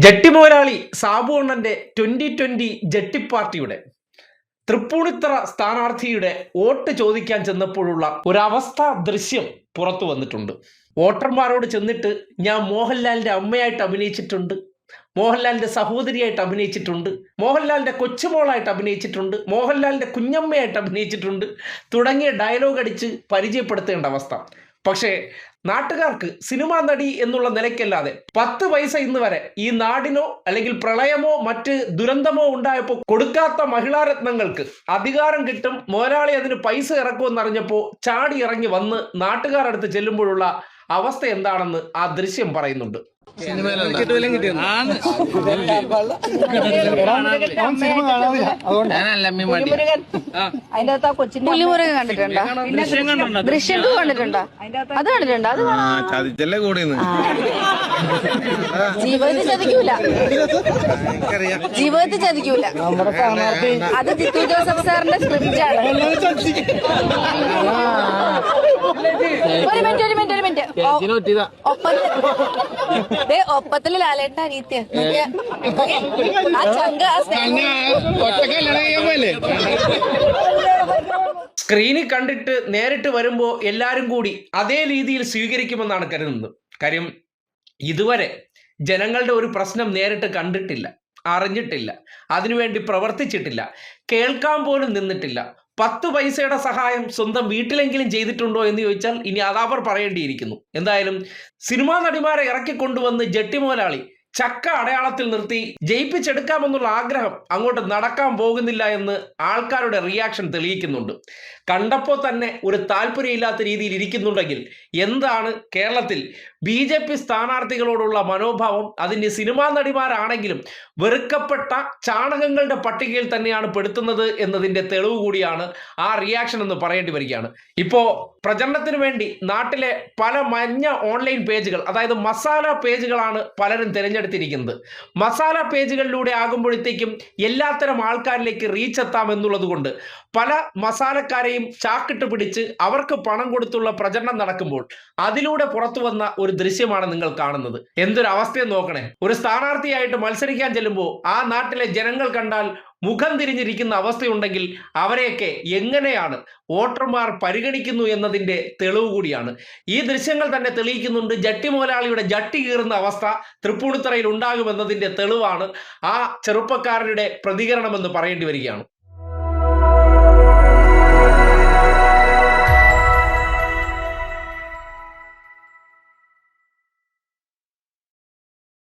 ജട്ടിമുതലാളി സാബു അണ്ണന്റെ 2020 ജട്ടി പാർട്ടിയുടെ തൃപ്പൂണിത്തറ സ്ഥാനാർത്ഥിയുടെ വോട്ട് ചോദിക്കാൻ ചെന്നപ്പോഴുള്ള ഒരവസ്ഥ ദൃശ്യം പുറത്തു വന്നിട്ടുണ്ട്. വോട്ടർമാരോട് ചെന്നിട്ട് ഞാൻ മോഹൻലാലിന്റെ അമ്മയായിട്ട് അഭിനയിച്ചിട്ടുണ്ട്, മോഹൻലാലിന്റെ സഹോദരിയായിട്ട് അഭിനയിച്ചിട്ടുണ്ട്, മോഹൻലാലിന്റെ കൊച്ചുമോളായിട്ട് അഭിനയിച്ചിട്ടുണ്ട്, മോഹൻലാലിന്റെ കുഞ്ഞമ്മയായിട്ട് അഭിനയിച്ചിട്ടുണ്ട് തുടങ്ങിയ ഡയലോഗ് അടിച്ച് പരിചയപ്പെടുത്തേണ്ട അവസ്ഥ. പക്ഷേ നാട്ടുകാർക്ക് സിനിമാ നടി എന്നുള്ള നിലയ്ക്കല്ലാതെ 10 പൈസ ഇന്ന് വരെ ഈ നാടിനോ അല്ലെങ്കിൽ പ്രളയമോ മറ്റ് ദുരന്തമോ ഉണ്ടായപ്പോൾ കൊടുക്കാത്ത മഹിളാരത്നങ്ങൾക്ക് അധികാരം കിട്ടും, മുതലാളി അതിന് പൈസ ഇറക്കുമെന്നറിഞ്ഞപ്പോൾ ചാടി ഇറങ്ങി വന്ന് നാട്ടുകാരടുത്ത് ചെല്ലുമ്പോഴുള്ള അവസ്ഥ എന്താണെന്ന് ആ ദൃശ്യം പറയുന്നുണ്ട്. പുലിമുരുകൻ കണ്ടിട്ടുണ്ടോ? ദൃശ്യം കണ്ടിട്ടുണ്ടോ? അത് കണ്ടിട്ടുണ്ടോ? അത് ജീവിതത്തിൽ ചതിക്കൂല, ജീവിതത്തിൽ ചതിക്കൂല. അത് ജിത്തു ജോസഫ് സാറിന്റെ സ്ക്രിപ്റ്റ് ആണ്. ഒരു മിനിറ്റ് ഒപ്പത്തില് ലാലേട്ട അനിയത്തിയ ആ ചങ്ക സ്ക്രീനിൽ കണ്ടിട്ട് നേരിട്ട് വരുമ്പോൾ എല്ലാവരും കൂടി അതേ രീതിയിൽ സ്വീകരിക്കുമെന്നാണ് കരുതുന്നത്. കാര്യം ഇതുവരെ ജനങ്ങളുടെ ഒരു പ്രശ്നം നേരിട്ട് കണ്ടിട്ടില്ല, അറിഞ്ഞിട്ടില്ല, അതിനുവേണ്ടി പ്രവർത്തിച്ചിട്ടില്ല, കേൾക്കാൻ പോലും നിന്നിട്ടില്ല. 10 പൈസയുടെ സഹായം സ്വന്തം വീട്ടിലെങ്കിലും ചെയ്തിട്ടുണ്ടോ എന്ന് ചോദിച്ചാൽ ഇനി അതവർ പറയേണ്ടിയിരിക്കുന്നു. എന്തായാലും സിനിമാ നടിമാരെ ഇറക്കിക്കൊണ്ടുവന്ന് ജട്ടി മുതലാളി ചക്ക അടയാളത്തിൽ നിർത്തി ജയിപ്പിച്ചെടുക്കാമെന്നുള്ള ആഗ്രഹം അങ്ങോട്ട് നടക്കാൻ പോകുന്നില്ല എന്ന് ആൾക്കാരുടെ റിയാക്ഷൻ തെളിയിക്കുന്നുണ്ട്. കണ്ടപ്പോൾ തന്നെ ഒരു താല്പര്യമില്ലാത്ത രീതിയിൽ ഇരിക്കുന്നുണ്ടെങ്കിൽ എന്താണ് കേരളത്തിൽ BJP സ്ഥാനാർത്ഥികളോടുള്ള മനോഭാവം? അതിൻ്റെ സിനിമാ നടിമാരാണെങ്കിലും വെറുക്കപ്പെട്ട ചാണകങ്ങളുടെ പട്ടികയിൽ തന്നെയാണ് പെടുത്തുന്നത് എന്നതിൻ്റെ തെളിവ് കൂടിയാണ് ആ റിയാക്ഷൻ എന്ന് പറയേണ്ടി വരികയാണ്. ഇപ്പോൾ പ്രചരണത്തിന് വേണ്ടി നാട്ടിലെ പല മഞ്ഞ ഓൺലൈൻ പേജുകൾ, അതായത് മസാല പേജുകളാണ് പലരും തിരഞ്ഞെടുത്തിരിക്കുന്നത്. മസാല പേജുകളിലൂടെ ആകുമ്പോഴത്തേക്കും എല്ലാത്തരം ആൾക്കാരിലേക്ക് റീച്ച് എത്താം എന്നുള്ളത് കൊണ്ട് പല മസാലക്കാരെയും ചാക്കിട്ട് പിടിച്ച് അവർക്ക് പണം കൊടുത്തുള്ള പ്രചരണം നടക്കുമ്പോൾ അതിലൂടെ പുറത്തു വന്ന ഒരു ദൃശ്യമാണ് നിങ്ങൾ കാണുന്നത്. എന്തൊരു അവസ്ഥയും നോക്കണേ. ഒരു സ്ഥാനാർത്ഥിയായിട്ട് മത്സരിക്കാൻ ചെല്ലുമ്പോൾ ആ നാട്ടിലെ ജനങ്ങൾ കണ്ടാൽ മുഖം തിരിഞ്ഞിരിക്കുന്ന അവസ്ഥയുണ്ടെങ്കിൽ അവരെയൊക്കെ എങ്ങനെയാണ് വോട്ടർമാർ പരിഗണിക്കുന്നു എന്നതിൻ്റെ തെളിവ് കൂടിയാണ് ഈ ദൃശ്യങ്ങൾ തന്നെ തെളിയിക്കുന്നുണ്ട്. ജട്ടി മുതലാളിയുടെ ജട്ടി കീറുന്ന അവസ്ഥ തൃപ്പൂണിത്തറയിൽ ഉണ്ടാകുമെന്നതിൻ്റെ തെളിവാണ് ആ ചെറുപ്പക്കാരരുടെ പ്രതികരണമെന്ന് പറയേണ്ടി വരികയാണ്.